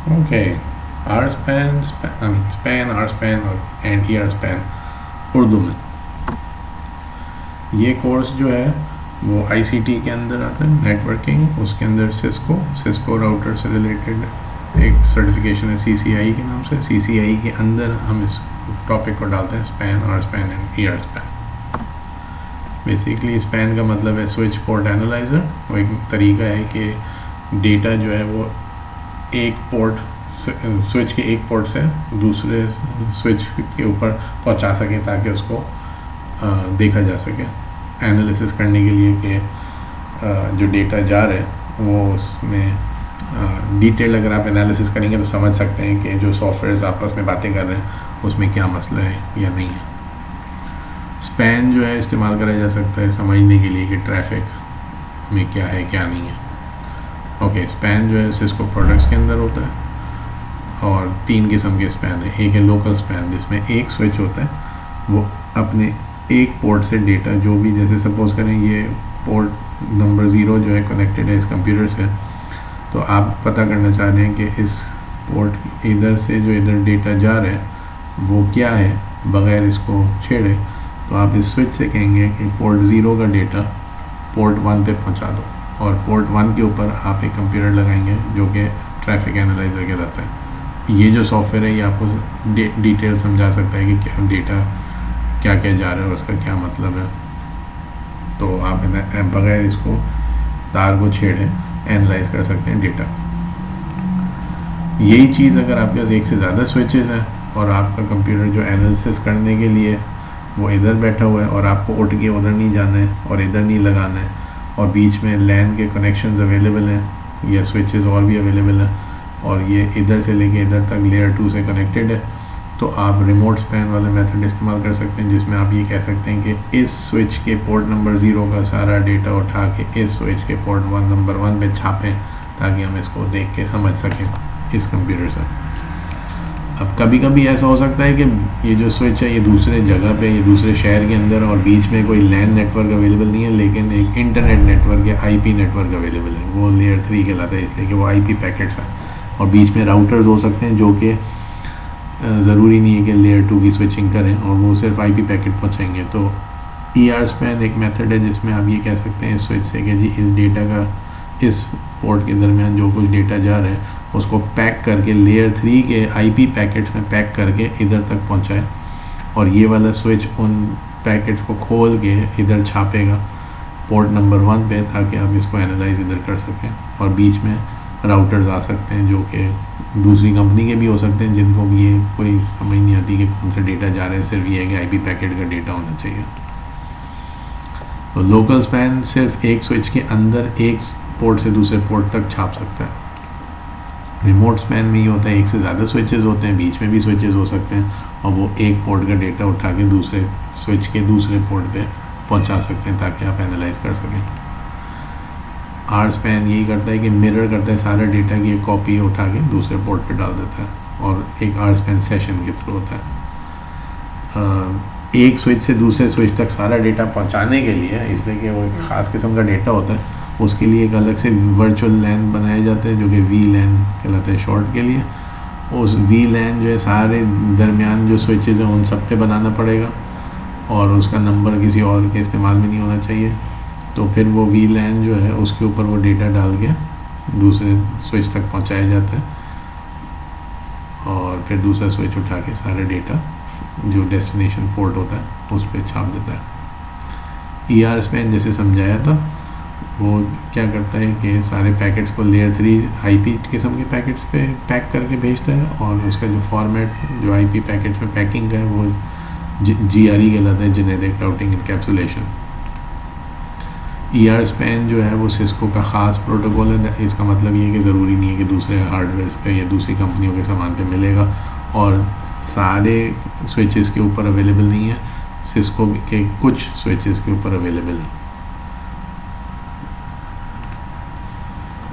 Okay, R span, span, R span and E R span Urdu में। ये course जो है वो आईसीटी के अंदर आता है, नेटवर्किंग, उसके अंदर सिस्को राउटर से रिलेटेड एक सर्टिफिकेशन है सीसीआई के नाम से। सीसीआई के अंदर हम इस टॉपिक को डालते हैं, span, R span and E R span. Basically span का मतलब है स्विच पोर्ट एनालाइज़र। वो एक तरीका है कि डेटा जो है वो एक पोर्ट, स्विच के एक पोर्ट से दूसरे स्विच के ऊपर पहुंचा सके ताकि उसको देखा जा सके, एनालिसिस करने के लिए कि जो डेटा जा रहा है वो उसमें डिटेल अगर आप एनालिसिस करेंगे तो समझ सकते हैं कि जो सॉफ्टवेयर्स आपस में बातें कर रहे हैं उसमें क्या मसला है या नहीं है। स्पैन जो है इस्तेमाल करा जा सकता है समझने के लिए कि ट्रैफिक में क्या है क्या नहीं है। ओके, स्पैन जो है सिस्को प्रोडक्ट्स के अंदर होता है और 3 किस्म के स्पैन है। एक है लोकल स्पैन जिसमें एक स्विच होता है, वो अपने एक पोर्ट से डेटा जो भी, जैसे सपोज करें ये पोर्ट नंबर 0 जो है कनेक्टेड है इस कंप्यूटर से, तो आप पता करना चाह रहे हैं कि इस पोर्ट इधर से जो इधर डेटा जा रहा है वो क्या है बग़ैर इसको छेड़े, तो आप इस स्विच से कहेंगे कि पोर्ट 0 का डेटा पोर्ट 1 पे पहुंचा दो, और पोर्ट 1 के ऊपर आप एक कंप्यूटर लगाएंगे जो कि ट्रैफिक एनालाइज़र कहलाता है। ये जो सॉफ्टवेयर है ये आपको डिटेल समझा सकता है कि क्या डेटा क्या क्या जा रहा है और उसका क्या मतलब है। तो आप बगैर इसको तार को छेड़े एनालाइज कर सकते हैं डेटा। यही चीज़ अगर आपके पास एक से ज़्यादा स्विचेस हैं और आपका कंप्यूटर जो एनालिसिस करने के लिए वो इधर बैठा हुआ है और आपको उठ के उधर नहीं जाना है और इधर नहीं लगाना है, और बीच में लैन के कनेक्शंस अवेलेबल हैं या स्विचेस और भी अवेलेबल हैं, और ये इधर से लेके इधर तक लेयर 2 से कनेक्टेड है, तो आप रिमोट स्पैन वाला मेथड इस्तेमाल कर सकते हैं जिसमें आप ये कह सकते हैं कि इस स्विच के पोर्ट नंबर 0 का सारा डेटा उठा के इस स्विच के पोर्ट नंबर 1 पे छापें ताकि हम इसको देख के समझ सकें इस कंप्यूटर से। अब कभी कभी ऐसा हो सकता है कि ये जो स्विच है ये दूसरे जगह पे, ये दूसरे शहर के अंदर और बीच में कोई लैन नेटवर्क अवेलेबल नहीं है, लेकिन एक इंटरनेट नेटवर्क या आईपी नेटवर्क अवेलेबल है, वो लेयर 3 कहलाता है इसलिए कि वो आईपी पैकेट्स हैं, और बीच में राउटर्स हो सकते हैं जो कि ज़रूरी नहीं है कि लेयर 2 की स्विचिंग करें और वो सिर्फ आईपी पैकेट पहुँचाएंगे। तो ई आर स्पैन एक मेथड है जिसमें आप ये कह सकते हैं स्विच से कि जी इस डेटा का इस पोर्ट के दरमियान जो कुछ डेटा जा रहा है उसको पैक करके लेयर 3 के आईपी पैकेट्स में पैक करके इधर तक पहुंचाए, और ये वाला स्विच उन पैकेट्स को खोल के इधर छापेगा पोर्ट नंबर 1 पे ताकि आप इसको एनालाइज इधर कर सकें। और बीच में राउटर्स आ सकते हैं जो कि दूसरी कंपनी के भी हो सकते हैं जिनको भी ये कोई समझ नहीं आती कि कौन सा डेटा जा रहा है, सिर्फ ये है कि आईपी पैकेट का डेटा होना चाहिए। तो लोकल स्पैन सिर्फ एक स्विच के अंदर एक पोर्ट से दूसरे पोर्ट तक छाप सकता है। रिमोट स्पैन में ये होता है एक से ज़्यादा स्विचेस होते हैं, बीच में भी स्विचेस हो सकते हैं, और वो एक पोर्ट का डेटा उठा के दूसरे स्विच के दूसरे पोर्ट पे पहुंचा सकते हैं ताकि आप एनालाइज कर सकें। आर स्पैन यही करता है कि मिरर करता है सारा डेटा की एक कॉपी उठा के दूसरे पोर्ट पे डाल देता है, और एक आर स्पैन सेशन के थ्रू होता है। एक स्विच से दूसरे स्विच तक सारा डेटा पहुंचाने के लिए, इसलिए कि वो एक ख़ास किस्म का डेटा होता है, उसके लिए एक अलग से वर्चुअल लैन बनाया जाता है जो कि वी लैन कहलाता है शॉर्ट के लिए। उस वी लैन जो है सारे दरमियान जो स्विचेस हैं उन सब पे बनाना पड़ेगा, और उसका नंबर किसी और के इस्तेमाल में नहीं होना चाहिए। तो फिर वो वी लैन जो है उसके ऊपर वो डेटा डाल के दूसरे स्विच तक पहुंचाया जाता है, और फिर दूसरा स्विच उठा के सारा डेटा जो डेस्टिनेशन पोर्ट होता है उस पर छाप देता है। ई आर स्पैन जैसे समझाया था वो क्या करता है कि सारे पैकेट्स को लेयर 3 आईपी किस्म के पैकेट्स पे पैक करके भेजता है, और उसका जो फॉर्मेट जो आईपी पैकेट्स में पैकिंग का है वो GRE कहलाता है, जेनेरिक राउटिंग इनकैप्सुलेशन। ई आर स्पैन जो है वो सिस्को का ख़ास प्रोटोकॉल है। इसका मतलब ये है कि ज़रूरी नहीं है कि दूसरे हार्डवेयर पे या दूसरी कंपनियों के सामान पे मिलेगा, और सारे स्विचेस के ऊपर अवेलेबल नहीं है, सिस्को के कुछ स्विचेस के ऊपर अवेलेबल है।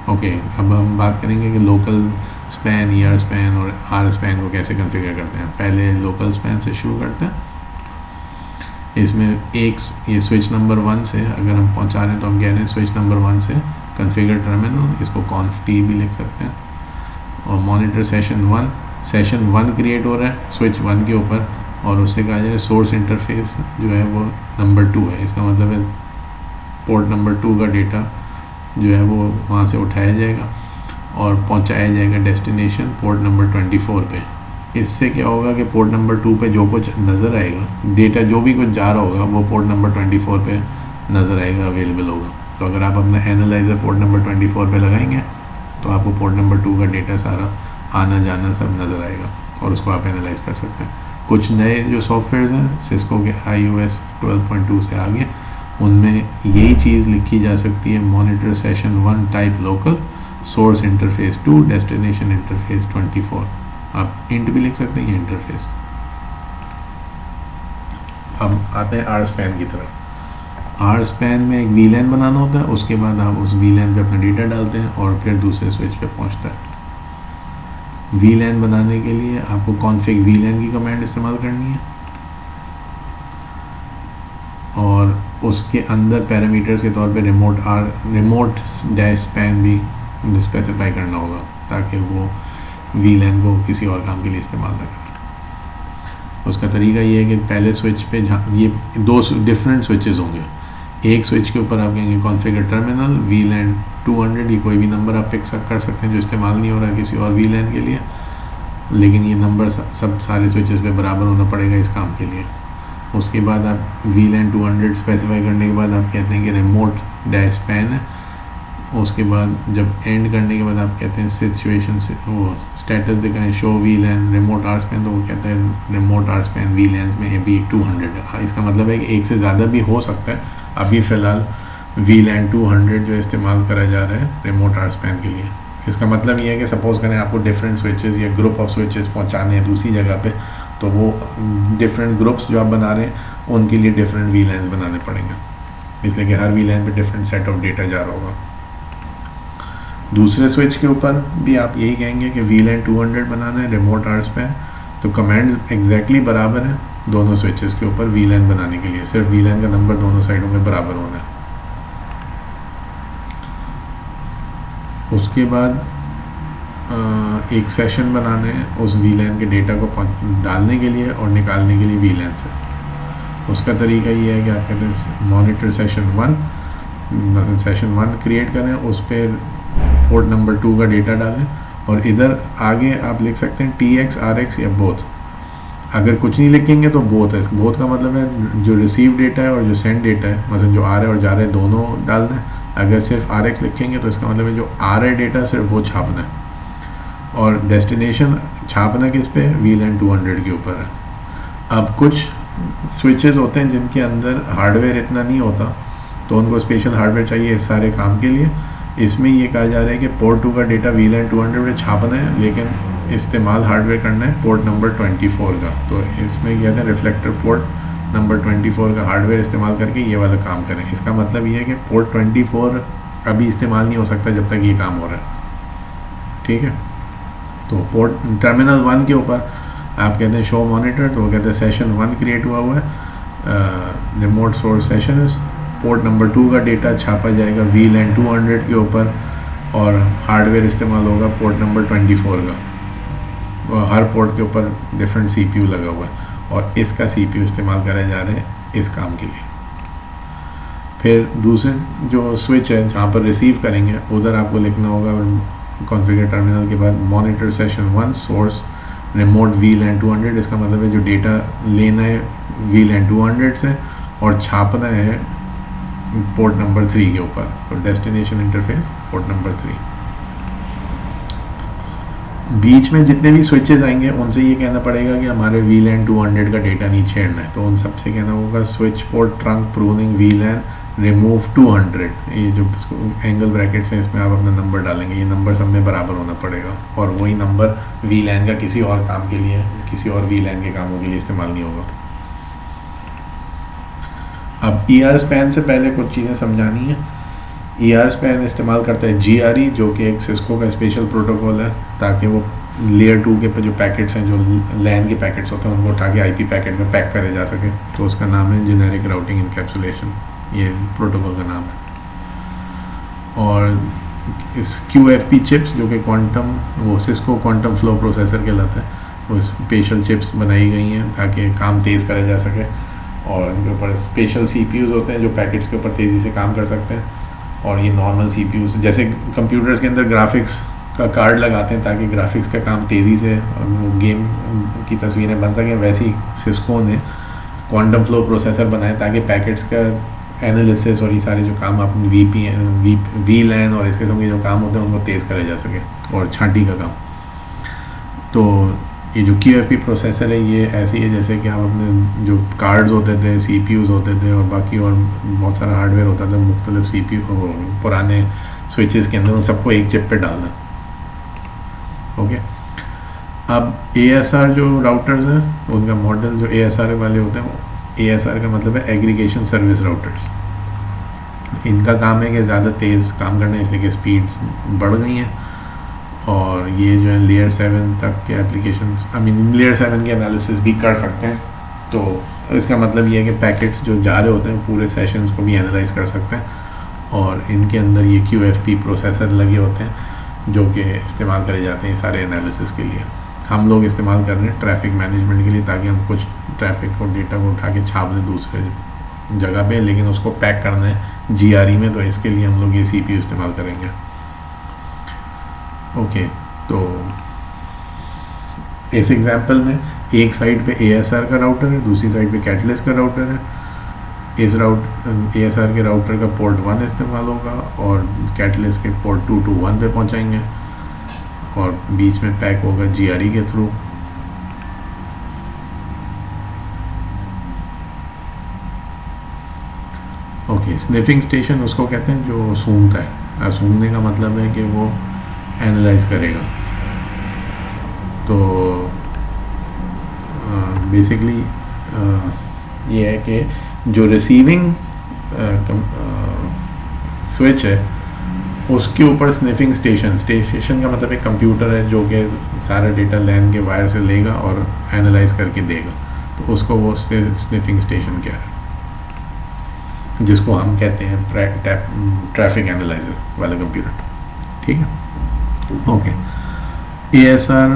ओके, अब हम बात करेंगे कि लोकल स्पैन, ई आर स्पैन और आर स्पैन को कैसे कॉन्फ़िगर करते हैं। पहले लोकल स्पैन से शुरू करते हैं। इसमें एक ये स्विच नंबर 1 से अगर हम पहुंचा रहे हैं तो हम कह रहे हैं स्विच नंबर 1 से कॉन्फ़िगर टर्मिनल, इसको conf t भी लिख सकते हैं। और मॉनिटर सेशन 1 क्रिएट हो रहा है स्विच 1 के ऊपर, और उससे कहा जाए सोर्स इंटरफेस जो है वो नंबर 2 है। इसका मतलब है पोर्ट नंबर 2 का डेटा जो है वो वहाँ से उठाया जाएगा और पहुँचाया जाएगा डेस्टिनेशन पोर्ट नंबर 24 पे। इससे क्या होगा कि पोर्ट नंबर 2 पे जो कुछ नज़र आएगा, डेटा जो भी कुछ जा रहा होगा वो पोर्ट नंबर 24 पे नज़र आएगा, अवेलेबल होगा। तो अगर आप अपना एनालाइज़र पोर्ट नंबर 24 पे लगाएंगे तो आपको पोर्ट नंबर 2 का डेटा सारा आना जाना सब नज़र आएगा और उसको आप एनालाइज कर सकते हैं। कुछ नए जो सॉफ्टवेयर्स हैं सिस्को के iOS 12.2 से आगे, उनमें यही चीज़ लिखी जा सकती है, monitor session 1 type local, source interface 2, destination interface 24। आप इंट भी लिख सकते हैं, ये इंटरफेस। अब आते हैं आर स्पैन की तरफ। आर स्पैन में एक VLAN बनाना होता है, उसके बाद आप उस VLAN पे अपना डेटा डालते हैं और फिर दूसरे स्विच पे पहुंचता है। VLAN बनाने के लिए आपको config VLAN की कमांड इस्तेमाल करनी है और उसके अंदर पैरामीटर्स के तौर पे रिमोट डैश स्पैन भी स्पेसिफाई करना होगा ताकि वो VLAN को किसी और काम के लिए इस्तेमाल ना करें। उसका तरीका ये है कि पहले स्विच पे ये 2 डिफरेंट स्विचेस होंगे। एक स्विच के ऊपर आप कहेंगे कॉन्फ़िगर टर्मिनल VLAN 200, ये कोई भी नंबर आप पिक कर सकते हैं जो इस्तेमाल नहीं हो रहा है किसी और VLAN के लिए, लेकिन ये नंबर सब सारे स्विचेस पे बराबर होना पड़ेगा इस काम के लिए। उसके बाद आप VLAN 200 स्पेसिफाई करने के बाद आप कहते हैं कि रिमोट डैश स्पैन है। उसके बाद जब एंड करने के बाद आप कहते हैं सिचुएशन से वो स्टेटस दिखाएं show VLAN remote R span, तो वो कहता है रिमोट आर स्पैन VLAN में अभी 200 है। इसका मतलब है कि एक से ज़्यादा भी हो सकता है। अभी फ़िलहाल VLAN 200 जो इस्तेमाल करा जा रहा है रिमोट आर स्पैन के लिए। इसका मतलब ये है कि सपोज़ करें आपको डिफरेंट स्विचेस या ग्रुप ऑफ स्विचेस पहुंचाने हैं दूसरी जगह पे, तो वो डिफरेंट ग्रुप्स जो आप बना रहे हैं उनके लिए डिफरेंट VLANs बनाने पड़ेंगे, इसलिए कि हर VLAN पे डिफरेंट सेट ऑफ डेटा जा रहा होगा। दूसरे स्विच के ऊपर भी आप यही कहेंगे कि VLAN 200 बनाना है रिमोट आर स्पैन, तो कमांड्स एग्जैक्टली बराबर हैं दोनों स्विचेस के ऊपर VLAN बनाने के लिए, सिर्फ VLAN का नंबर दोनों साइडों में बराबर होना है। उसके बाद एक सेशन बनाना है उस VLAN के डेटा को डालने के लिए और निकालने के लिए VLAN से। उसका तरीका ये है कि आप कहते हैं मॉनिटर सेशन 1 क्रिएट करें, उस पर पोर्ट नंबर 2 का डेटा डालें और इधर आगे आप लिख सकते हैं TX RX या बोथ। अगर कुछ नहीं लिखेंगे तो बोथ है। बोथ का मतलब है जो रिसीव डेटा है और जो सेंड डेटा है, मतलब जो आ रहा है और जा रहा है दोनों डालना है। अगर सिर्फ RX लिखेंगे तो इसका मतलब है जो आ रहा है डेटा सिर्फ वो छापना है, और डेस्टिनेशन छापना किस पे, VLAN 200 के ऊपर है। अब कुछ स्विचेस होते हैं जिनके अंदर हार्डवेयर इतना नहीं होता, तो उनको स्पेशल हार्डवेयर चाहिए इस सारे काम के लिए। इसमें ये कहा जा रहा है कि पोर्ट 2 का डेटा VLAN 200 पे छापना है, लेकिन इस्तेमाल हार्डवेयर करना है पोर्ट नंबर 24 का। तो इसमें कहते हैं रिफ्लेक्टर पोर्ट नंबर 24 का हार्डवेयर इस्तेमाल करके ये वाला काम करें। इसका मतलब ये है कि पोर्ट 24 अभी इस्तेमाल नहीं हो सकता जब तक ये काम हो रहा है, ठीक है। तो पोर्ट टर्मिनल 1 के ऊपर आप कहते हैं शो मॉनिटर, तो वो कहते हैं सेशन 1 क्रिएट हुआ है, रिमोट सोर्स सेशन इस पोर्ट नंबर 2 का डेटा छापा जाएगा VLAN 200 के ऊपर और हार्डवेयर इस्तेमाल होगा पोर्ट नंबर 24 का। हर पोर्ट के ऊपर डिफरेंट CPU लगा हुआ है और इसका CPU इस्तेमाल करे जा रहे हैं इस काम के लिए। फिर दूसरे जो स्विच है जहाँ पर रिसीव करेंगे उधर आपको लिखना होगा कॉन्फ़िगर टर्मिनल के बाद monitor session 1 source remote VLAN 200। इसका मतलब है जो डेटा लेना है VLAN 200 से और छापना है पोर्ट नंबर 3 के ऊपर, तो डेस्टिनेशन इंटरफेस पोर्ट नंबर 3। बीच में जितने भी स्विचेस आएंगे उनसे ये कहना पड़ेगा कि हमारे VLAN 200 का डेटा नहीं छेड़ना है, तो उन सबसे कहना होगा switch port trunk pruning VLAN remove 200। ये जो एंगल ब्रैकेट्स हैं इसमें आप अपना नंबर डालेंगे, ये नंबर सब में बराबर होना पड़ेगा और वही नंबर VLAN का किसी और काम के लिए, किसी और VLAN के कामों के लिए इस्तेमाल नहीं होगा। अब ER स्पैन से पहले कुछ चीज़ें समझानी है। ER स्पैन इस्तेमाल करता है GRE, जो कि एक सिस्को का स्पेशल प्रोटोकॉल है, ताकि वो लेयर 2 के पे जो पैकेट्स हैं, जो LAN के पैकेट्स होते हैं, उनको उठा के IP पैकेट में पैक करे जा सके। तो उसका नाम है जेनेरिक राउटिंग इनकैप्सुलेशन, ये प्रोटोकॉल का नाम है। और इस QFP चिप्स जो कि क्वांटम, वो सिस्को क्वांटम फ्लो प्रोसेसर कहलाता है, वो स्पेशल चिप्स बनाई गई हैं ताकि काम तेज़ करा जा सके। और इनके ऊपर स्पेशल CPUs होते हैं जो पैकेट्स के ऊपर तेज़ी से काम कर सकते हैं। और ये नॉर्मल CPUs जैसे कंप्यूटर्स के अंदर ग्राफिक्स का कार्ड लगाते हैं ताकि ग्राफिक्स का काम तेज़ी से वो गेम की तस्वीरें बन सकें, वैसी सिस्को ने क्वांटम फ्लो प्रोसेसर बनाए ताकि पैकेट्स का एनालिसिस और ये सारे जो काम आप VLAN और इस किस्म के जो काम होते हैं उनको तेज़ करे जा सके, और छांटी का काम। तो ये जो QFP प्रोसेसर है ये ऐसी है जैसे कि आप अपने जो कार्ड्स होते थे, CPUs होते थे और बाकी और बहुत सारा हार्डवेयर होता था मुख्तलिफ CPU पुराने स्विचेस के अंदर, उन सबको एक चिप पे डालना। ओके, अब ASR जो राउटर्स हैं उनका मॉडल जो ASR वाले होते हैं, ASR का मतलब है एग्रीगेशन सर्विस राउटर्स। इनका काम है कि ज़्यादा तेज़ काम करना है, इसलिए कि स्पीड्स बढ़ गई हैं और ये जो है लेयर 7 तक के एप्लीकेशन, लेयर 7 के एनालिसिस भी कर सकते हैं। तो इसका मतलब ये है कि पैकेट्स जो जा रहे होते हैं पूरे सेशंस को भी एनालाइज कर सकते हैं, और इनके अंदर ये QFP प्रोसेसर लगे होते हैं जो कि इस्तेमाल करे जाते हैं सारे एनालिसिस के लिए। हम लोग इस्तेमाल कर रहे हैं ट्रैफिक मैनेजमेंट के लिए, ताकि हम कुछ ट्रैफिक को डेटा को उठा के छाप दें दूसरे जगह पे, लेकिन उसको पैक करना है GRE में, तो इसके लिए हम लोग ये CPU इस्तेमाल करेंगे। ओके, तो इस एग्जांपल में एक साइड पे ASR का राउटर है, दूसरी साइड पे कैटलिस्ट का राउटर है। इस ASR के राउटर का पोर्ट 1 इस्तेमाल होगा और कैटलिस्ट के पोर्ट 2 to 1 पे पहुंचाएंगे, और बीच में पैक होगा GRE के थ्रू। ओके, स्निफिंग स्टेशन उसको कहते हैं जो सूंघता है। सूंघने का मतलब है कि वो एनालाइज करेगा। तो बेसिकली ये है कि जो रिसीविंग स्विच है उसके ऊपर स्निफिंग स्टेशन का मतलब एक कंप्यूटर है जो कि सारा डेटा LAN के वायर से लेगा और एनालाइज करके देगा, तो उसको वो स्निफिंग स्टेशन क्या है, जिसको हम कहते हैं ट्रैफिक एनालाइजर वाला कंप्यूटर। ठीक है, ओके। ASR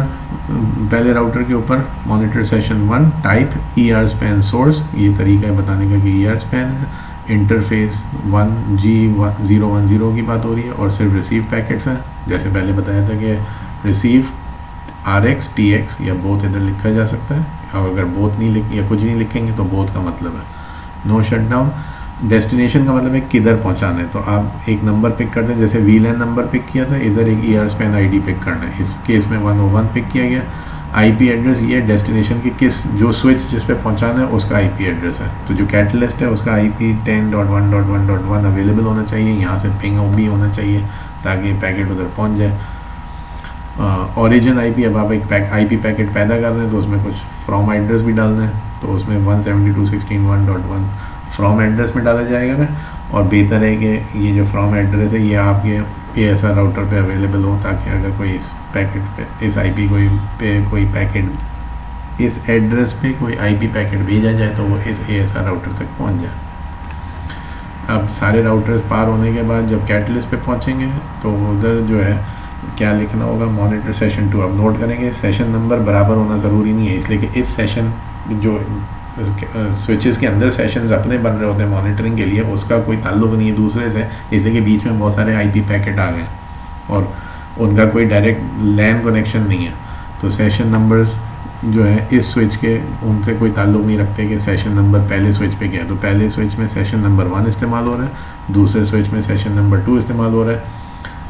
पहले राउटर के ऊपर monitor session 1 type ER span source, ये तरीका है बताने का कि ER स्पैन है। इंटरफेस 1G010 की बात हो रही है और सिर्फ रिसीव पैकेट्स हैं, जैसे पहले बताया था कि रिसीव RX TX या बोथ इधर लिखा जा सकता है, और अगर बोथ नहीं लिख या कुछ नहीं लिखेंगे तो बोथ का मतलब है नो शटडाउन। डेस्टिनेशन का मतलब है किधर पहुंचाना है, तो आप एक नंबर पिक करते हैं, जैसे VLAN नंबर पिक किया था, इधर एक ER स्पैन ID पिक करना है। इस केस में 101 पिक किया गया। IP एड्रेस ये डेस्टिनेशन की किस जो स्विच जिस पे पहुंचाना है उसका IP एड्रेस है। तो जो कैटलिस्ट है उसका IP 10.1.1.1 अवेलेबल होना चाहिए, यहाँ से पिंग भी होना चाहिए ताकि पैकेट उधर पहुँच जाए। ओरिजिन IP, अब आप एक IP पैकेट पैदा कर रहे हैं तो उसमें कुछ फ्रॉम एड्रेस भी डालना है, तो उसमें 172.16.1.1 फ्रॉम एड्रेस में डाला जाएगा। और बेहतर है कि ये जो फ्रॉम एड्रेस है ये आपके ASR राउटर पे अवेलेबल हो, ताकि अगर कोई इस पैकेट पे इस IP कोई पैकेट इस एड्रेस पे कोई IP पैकेट भेजा जाए तो वो इस ASR राउटर तक पहुंच जाए। अब सारे राउटर्स पार होने के बाद जब कैटलिस्ट पे पहुंचेंगे तो उधर जो है क्या लिखना होगा, मॉनिटर सेशन 2। अब नोट करेंगे सेशन नंबर बराबर होना ज़रूरी नहीं है, इसलिए कि इस सेशन जो स्विचेस के अंदर सेशंस अपने बन रहे होते हैं मॉनिटरिंग के लिए, उसका कोई ताल्लुक नहीं है दूसरे से, इसलिए कि बीच में बहुत सारे IP पैकेट आ गए और उनका कोई डायरेक्ट LAN कनेक्शन नहीं है। तो सेशन नंबर्स जो है इस स्विच के उनसे कोई ताल्लुक नहीं रखते कि सेशन नंबर पहले स्विच पे क्या है। तो पहले स्विच में सेशन नंबर 1 इस्तेमाल हो रहा है, दूसरे स्विच में सेशन नंबर 2 इस्तेमाल हो रहा है,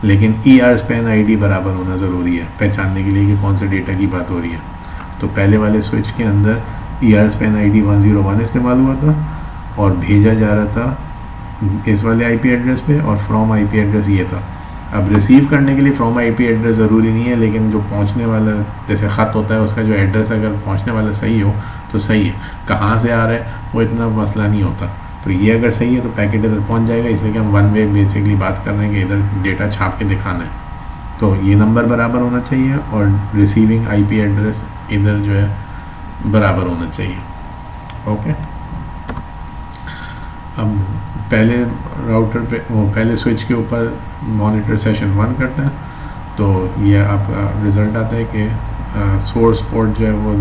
लेकिन ER स्पैन ID बराबर होना ज़रूरी है पहचानने के लिए कि कौन से डेटा की बात हो रही है। तो पहले वाले स्विच के अंदर ER स्पैन ID 101 इस्तेमाल हुआ था और भेजा जा रहा था इस वाले IP एड्रेस पे, और फ्रॉम IP एड्रेस ये था। अब रिसीव करने के लिए फ्रॉम IP एड्रेस ज़रूरी नहीं है, लेकिन जो पहुंचने वाला जैसे ख़त होता है उसका जो एड्रेस अगर पहुंचने वाला सही हो तो सही है, कहाँ से आ रहा है वो इतना मसला नहीं होता। तो ये अगर सही है तो पैकेट इधर पहुंच जाएगा, इसलिए कि हम वन वे बेसिकली बात कर रहे हैं कि इधर डेटा छाप के दिखाना है। तो ये नंबर बराबर होना चाहिए और रिसीविंग IP एड्रेस इधर जो है बराबर होना चाहिए। ओके, अब पहले राउटर पे वो पहले स्विच के ऊपर मॉनिटर सेशन 1 करता है, तो ये आपका रिज़ल्ट आता है कि सोर्स पोर्ट जो है वो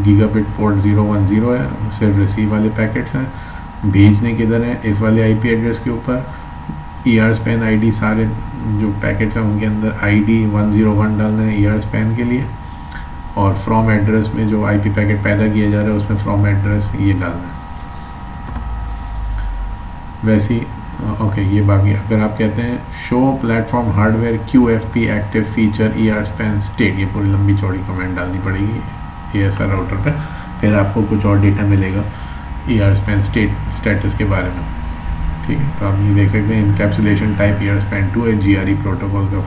गीगाबिट पोर्ट 010 है, सिर्फ रिसीव वाले पैकेट्स हैं, भेजने किधर हैं इस वाले आईपी एड्रेस के ऊपर। ERSPAN आईडी सारे जो पैकेट्स हैं उनके अंदर आईडी 101 डालना है ERSPAN के लिए, और फ्रॉम एड्रेस में जो आईपी पैकेट पैदा किया जा रहा है उसमें फ्रॉम एड्रेस ये डालना है। वैसे ही ओके, ये बाकी अगर आप कहते हैं show platform hardware QFP active feature ERSPAN state, ये पूरी लंबी चौड़ी कमेंट डालनी पड़ेगी ASR राउटर पे, फिर आपको कुछ और डेटा मिलेगा ERSPAN स्टेटस के बारे में। ठीक है, तो आप ये देख सकते हैं इनकैप्सुलेशन टाइप ERSPAN 2 है, GRE प्रोटोकॉल का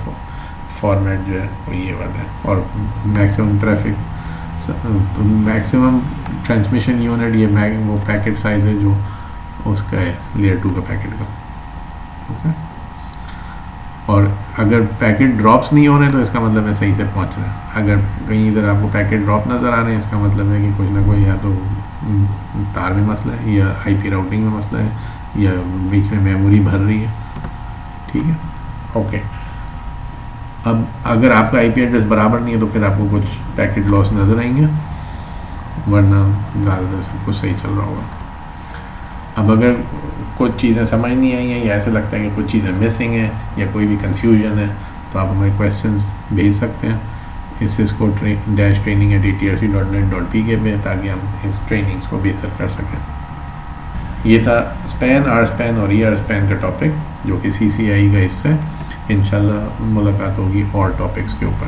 फॉर्मेट जो है वो ये वाला है, और maximum traffic maximum transmission unit ये वो पैकेट साइज है जो उसका है लेयर 2 का पैकेट का। ओके, और अगर पैकेट ड्रॉप्स नहीं हो रहे हैं तो इसका मतलब है सही से पहुंच रहा है। अगर कहीं इधर आपको पैकेट ड्रॉप नज़र आ रहे हैं इसका मतलब है कि कुछ ना कोई या तो तार में मसला है, या आईपी राउटिंग में मसला है, या बीच में मेमोरी भर रही है। ठीक है, ओके। अब अगर आपका आईपी एड्रेस बराबर नहीं है तो फिर आपको कुछ पैकेट लॉस नज़र आएंगे, वरना ज़्यादातर सब कुछ सही चल रहा होगा। अब अगर कुछ चीज़ें समझ नहीं आई हैं या ऐसा लगता है कि कुछ चीज़ें मिसिंग हैं या कोई भी कंफ्यूजन है तो आप हमें क्वेश्चंस भेज सकते हैं इस Cisco training@atrc.net.pk पे, ताकि हम इस ट्रेनिंग्स को बेहतर कर सकें। ये था SPAN, RSPAN और ERSPAN का टॉपिक जो कि CCI का हिस्सा है। इंशाल्लाह मुलाकात होगी और टॉपिक्स के ऊपर।